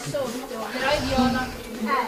sotto, però è viola.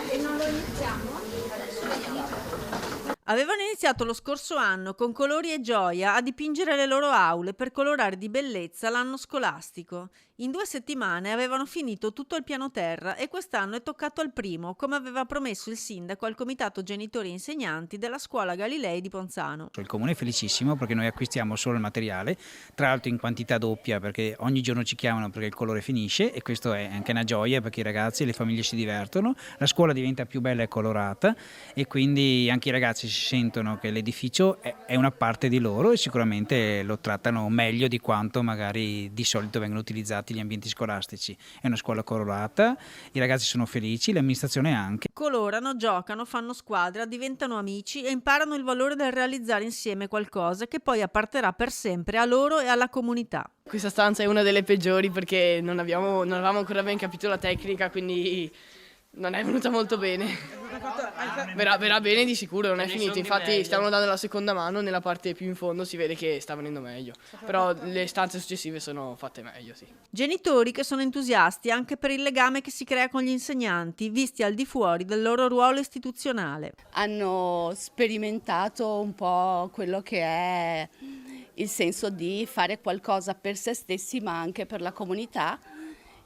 E non lo iniziamo? Adesso vediamo. Avevano iniziato lo scorso anno con colori e gioia a dipingere le loro aule per colorare di bellezza l'anno scolastico. In 2 settimane avevano finito tutto il piano terra e quest'anno è toccato al primo, come aveva promesso il sindaco al comitato genitori e insegnanti della scuola Galilei di Ponzano. Il comune è felicissimo perché noi acquistiamo solo il materiale, tra l'altro in quantità doppia, perché ogni giorno ci chiamano perché il colore finisce e questo è anche una gioia perché i ragazzi e le famiglie si divertono, la scuola diventa più bella e colorata e quindi anche i ragazzi si sentono che l'edificio è una parte di loro e sicuramente lo trattano meglio di quanto magari di solito vengono utilizzati gli ambienti scolastici. È una scuola colorata, i ragazzi sono felici, l'amministrazione anche. Colorano, giocano, fanno squadra, diventano amici e imparano il valore del realizzare insieme qualcosa che poi apparterà per sempre a loro e alla comunità. Questa stanza è una delle peggiori perché non avevamo ancora ben capito la tecnica, quindi non è venuta molto bene. Verrà bene di sicuro, non è finito. Infatti stiamo dando la seconda mano, nella parte più in fondo si vede che sta venendo meglio. Però le stanze successive sono fatte meglio, sì. Genitori che sono entusiasti anche per il legame che si crea con gli insegnanti, visti al di fuori del loro ruolo istituzionale. Hanno sperimentato un po' quello che è il senso di fare qualcosa per se stessi ma anche per la comunità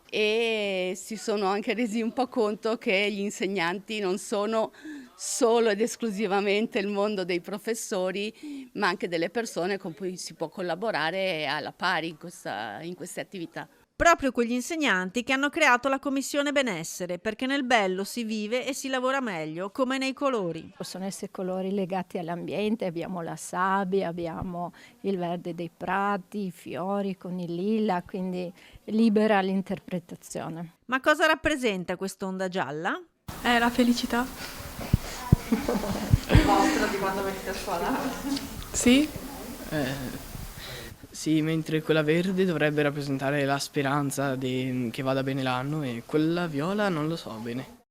e si sono anche resi un po' conto che gli insegnanti non sono solo ed esclusivamente il mondo dei professori ma anche delle persone con cui si può collaborare alla pari in queste attività. Proprio quegli insegnanti che hanno creato la commissione benessere, perché nel bello si vive e si lavora meglio, come nei colori. Possono essere colori legati all'ambiente, abbiamo la sabbia, abbiamo il verde dei prati, i fiori con il lilla, quindi libera l'interpretazione. Ma cosa rappresenta quest'onda gialla? È la felicità. Vostra di quando venite a scuola? Sì? Sì, mentre quella verde dovrebbe rappresentare la speranza che vada bene l'anno e quella viola non lo so bene.